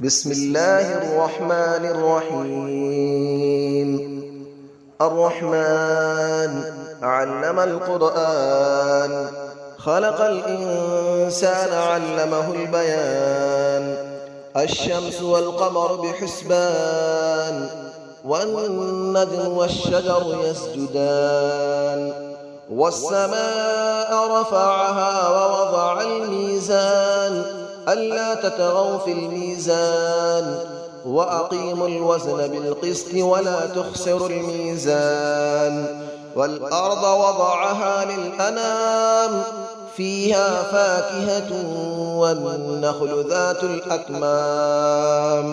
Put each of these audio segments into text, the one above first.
بسم الله الرحمن الرحيم. الرحمن علم القرآن، خلق الإنسان علمه البيان. الشمس والقمر بحسبان، والنجم والشجر يسجدان. والسماء رفعها ووضع الميزان، ألا تطغوا في الميزان، وأقيموا الوزن بالقسط ولا تخسروا الميزان. والأرض وضعها للأنام، فيها فاكهة والنخل ذات الأكمام.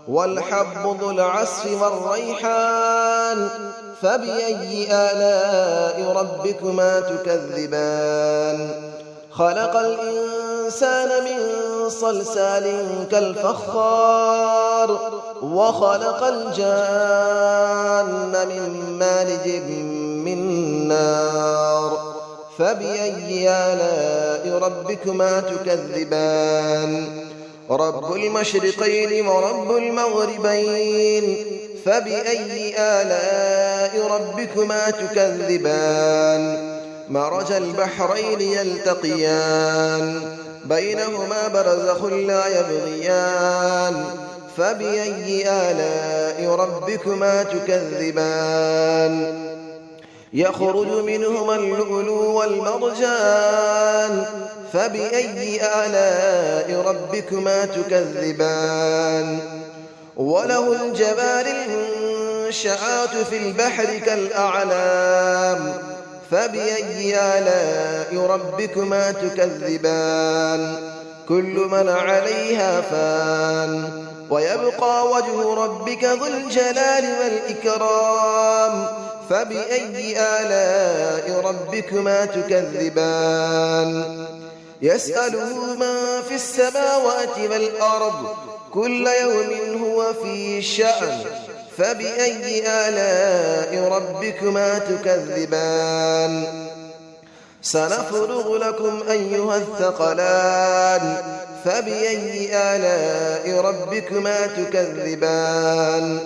والحب ذو العصف والريحان، فبأي آلاء ربكما تكذبان. خلق الإنسان من صلصال كالفخار، وخلق الجان من مارج من نار. فبأي آلاء ربكما تكذبان. رب المشرقين ورب المغربين، فبأي آلاء ربكما تكذبان. مرج البحرين يلتقيان، بينهما برزخ لا يبغيان. فبأي آلاء ربكما تكذبان. يخرج منهما اللؤلؤ والمرجان، فبأي آلاء ربكما تكذبان. وله الجوار المنشآت في البحر كالأعلام، فبأي آلاء ربكما تكذبان. كل من عليها فان، ويبقى وجه ربك ذو الجلال والإكرام. فبأي آلاء ربكما تكذبان. يسأله من في السماوات والأرض، كل يوم هو في شأن. فبأي آلاء ربكما تكذبان. سنفرغ لكم أيها الثقلان، فبأي آلاء ربكما تكذبان.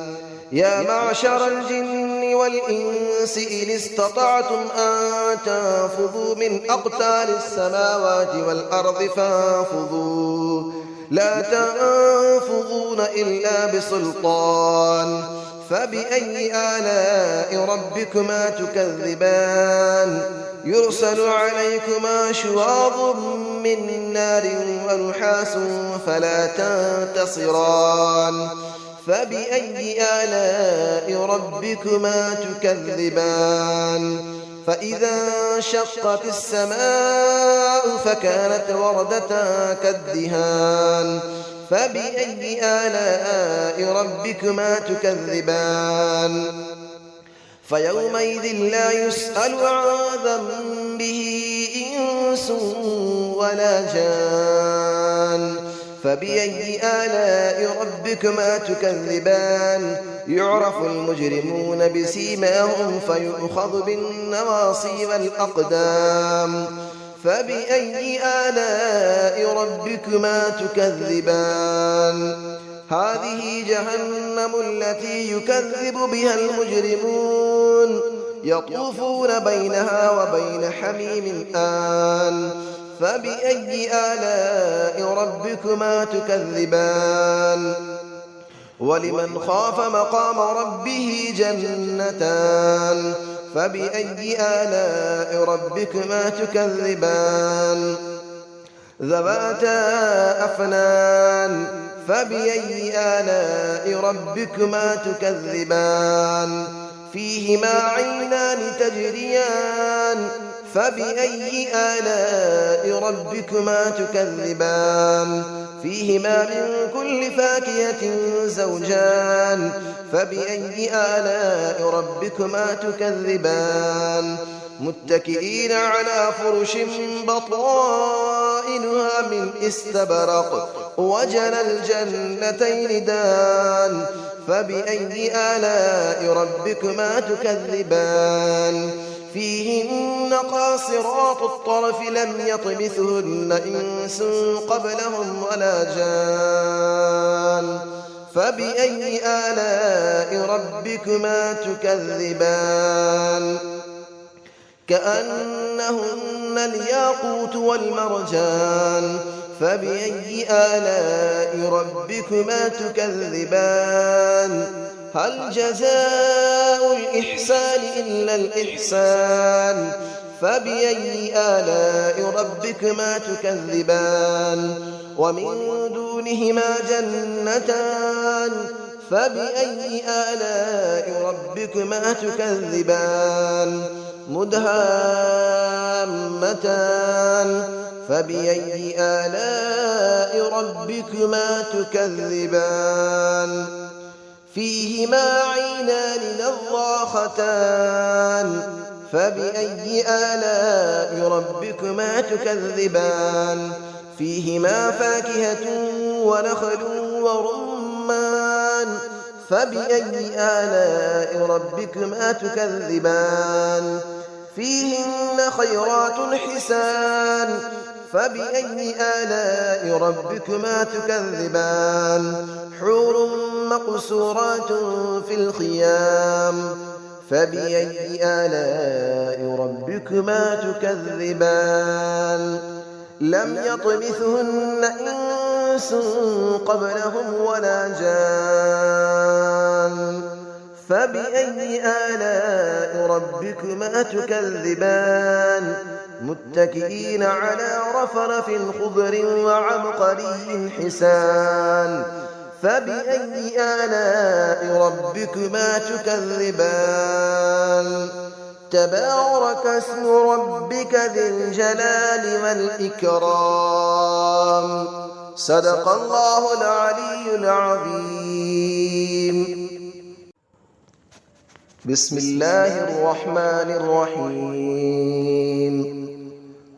يا معشر الجن والإنس إن استطعتم أن تنفذوا من أقطار السماوات والأرض فانفذوا، لا تنفذون إلا بسلطان. فبأي آلاء ربكما تكذبان. يرسل عليكما شواظ من نار ونحاس فلا تنتصران. فبأي آلاء ربكما تكذبان. فإذا انشقت السماء فكانت وردة كالدهان. فبأي آلاء ربكما تكذبان. فيومئذ لا يسأل عن ذنبه إنس ولا جان. فبأي آلاء ربكما تكذبان. يعرف المجرمون بسيماهم فيؤخذ بالنواصي والأقدام. فبأي آلاء ربكما تكذبان. هذه جهنم التي يكذب بها المجرمون، يطوفون بينها وبين حميم آن. فبأي آلاء ربكما تكذبان. ولمن خاف مقام ربه جنتان. فبأي آلاء ربكما تكذبان. ذواتا أفنان. فبأي آلاء ربكما تكذبان. فيهما عينان تجريان. فبأي آلاء ربكما تكذبان. فيهما من كل فاكهة زوجان. فبأي آلاء ربكما تكذبان. متكئين على فرش بطائنها من استبرق، وجنى الجنتين دان. فبأي آلاء ربكما تكذبان. فيهن قاصرات الطرف لم يطمثهن إنس قبلهم ولا جان. فبأي آلاء ربكما تكذبان كأنهن الياقوت والمرجان فبأي آلاء ربكما تكذبان هل جزاء الإحسان إلا الإحسان فبأي آلاء ربكما تكذبان ومن دونهما جنتان فبأي آلاء ربكما تكذبان مدهامتان فبأي آلاء ربكما تكذبان فيهما عينان نضاختان فبأي آلاء ربكما تكذبان فيهما فاكهة ونخل ورمان فبأي آلاء ربكما تكذبان فيهن خيرات حسان فبأي آلاء ربكما تكذبان حور مقصورات في الخيام فبأي آلاء ربكما تكذبان لم يطمثهن إنس قبلهم ولا جان فبأي آلاء ربكما تكذبان متكئين على رفرف خضر وعبقري حسان فبأي آلاء ربكما تكذبان تبارك اسم ربك ذي الجلال والإكرام صدق الله العلي العظيم بسم الله الرحمن الرحيم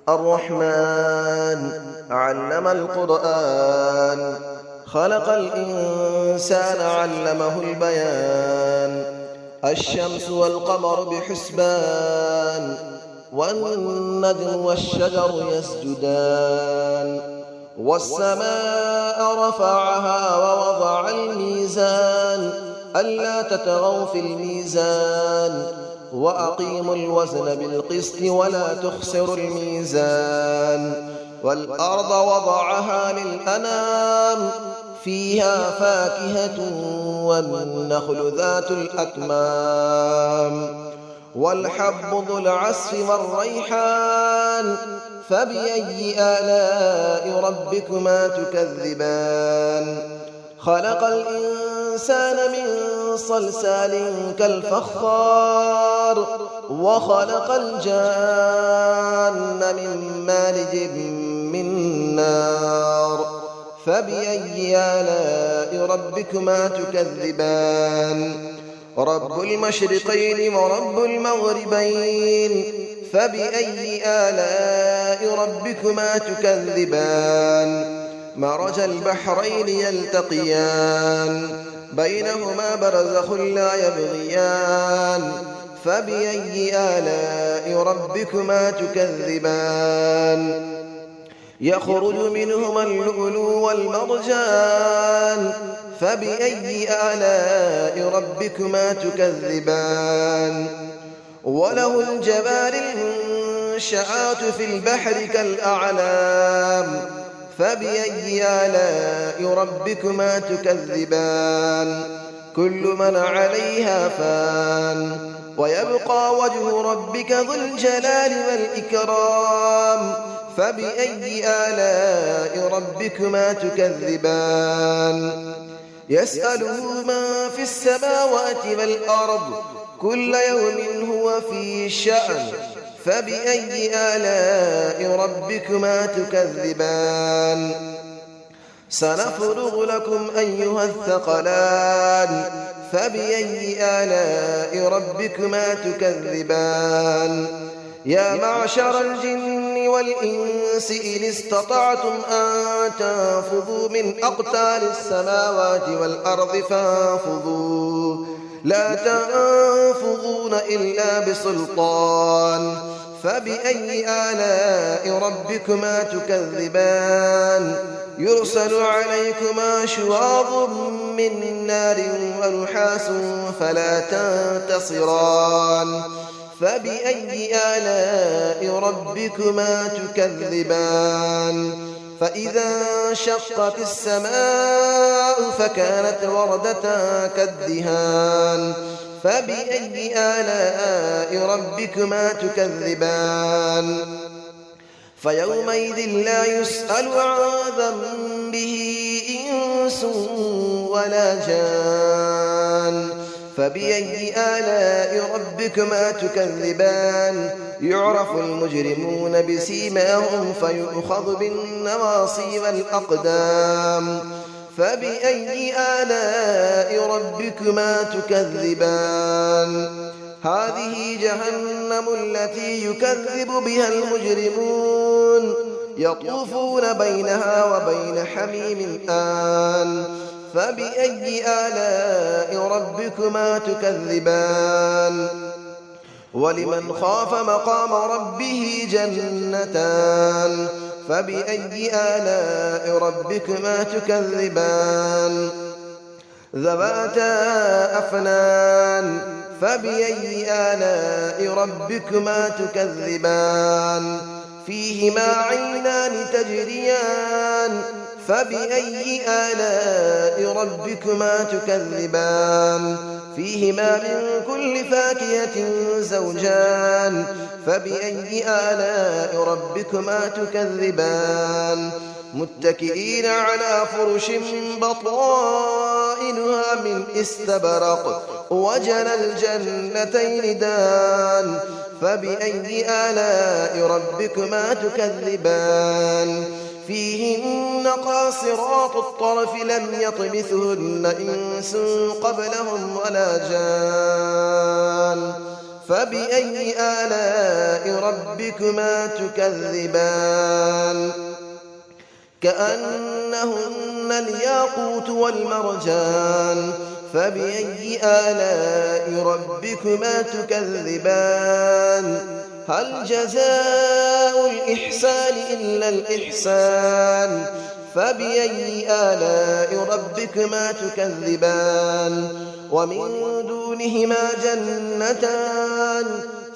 الرحمن علم القرآن خلق الإنسان علمه البيان الشمس والقمر بحسبان والنجم والشجر يسجدان والسماء رفعها ووضع الميزان ألا تطغوا في الميزان وأقيموا الوزن بالقسط ولا تخسروا الميزان والأرض وضعها للأنام فيها فاكهة والنخل ذات الأكمام والحب ذو العصف والريحان فبأي آلاء ربكما تكذبان خلق الإنسان من صلصال كالفخار وخلق الجان من مارج من نار فبأي آلاء ربكما تكذبان رب المشرقين ورب المغربين فبأي آلاء ربكما تكذبان مرج البحرين يلتقيان بينهما برزخ لا يبغيان فبأي آلاء ربكما تكذبان يخرج منهما اللؤلؤ والمرجان فبأي آلاء ربكما تكذبان وله الجبال المنشآت في البحر كالأعلام فبأي آلاء ربكما تكذبان كل من عليها فان ويبقى وجه ربك ذو الجلال والإكرام فبأي آلاء ربكما تكذبان يسأله من في السماوات والأرض كل يوم هو في شأن فبأي آلاء ربكما تكذبان سنفرغ لكم أيها الثقلان فبأي آلاء ربكما تكذبان يا معشر الجن والإنس إن استطعتم أن تنفذوا من أقطار السماوات والأرض فانفذوا لا تنفذون إلا بسلطان فبأي آلاء ربكما تكذبان يرسل عليكما شواظ من نار ونحاس فلا تنتصران فبأي آلاء ربكما تكذبان فإذا انشقت السماء فكانت وردة كالدهان فبأي آلاء ربكما تكذبان فيومئذ لا يسأل عن ذنبه إنس ولا جان فبأي آلاء ربكما تكذبان يعرف المجرمون بسيماهم فيؤخذ بالنواصي والأقدام فبأي آلاء ربكما تكذبان هذه جهنم التي يكذب بها المجرمون يطوفون بينها وبين حميم آن فبأي آلاء ربكما تكذبان ولمن خاف مقام ربه جنتان فبأي آلاء ربكما تكذبان ذواتا أفنان فبأي آلاء ربكما تكذبان فيهما عينان تجريان فبأي آلاء ربكما تكذبان فيهما من كل فاكهة زوجان فبأي آلاء ربكما تكذبان متكئين على فرش بطائنها من استبرق وجنى الجنتين دان فبأي آلاء ربكما تكذبان فيهن قاصرات الطرف لم يطمثهن إنس قبلهم ولا جان فبأي آلاء ربكما تكذبان كأنهن الياقوت والمرجان فبأي آلاء ربكما تكذبان هل جزاء الإحسان إلا الإحسان فبأي آلاء ربكما تكذبان ومن دونهما جنتان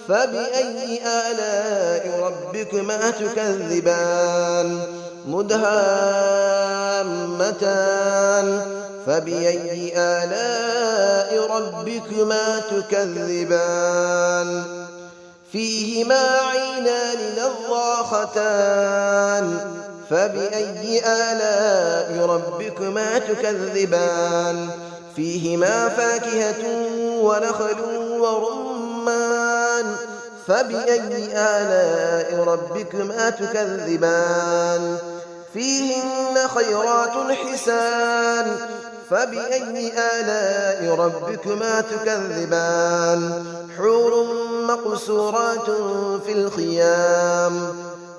فبأي آلاء ربكما تكذبان مدهامتان فبأي آلاء ربكما تكذبان فيهما عينان نضاختان فبأي آلاء ربكما تكذبان فيهما فاكهة ونخل ورمان فبأي آلاء ربكما تكذبان فيهن خيرات حسان فبأي آلاء ربكما تكذبان حور مقصورات في الخيام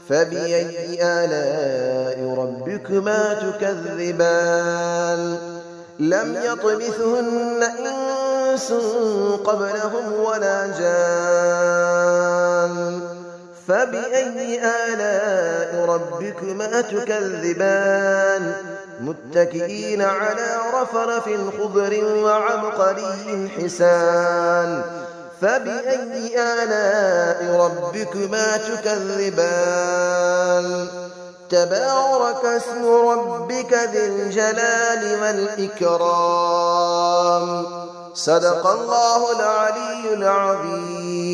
فبأي آلاء ربكما تكذبان لم يطمثهن إنس قبلهم ولا جان فبأي آلاء ربكما تكذبان متكئين على رفرف خضر وعبقري حسان فبأي آلاء ربكما تكذبان تبارك اسم ربك ذي الجلال والإكرام صدق الله العلي العظيم.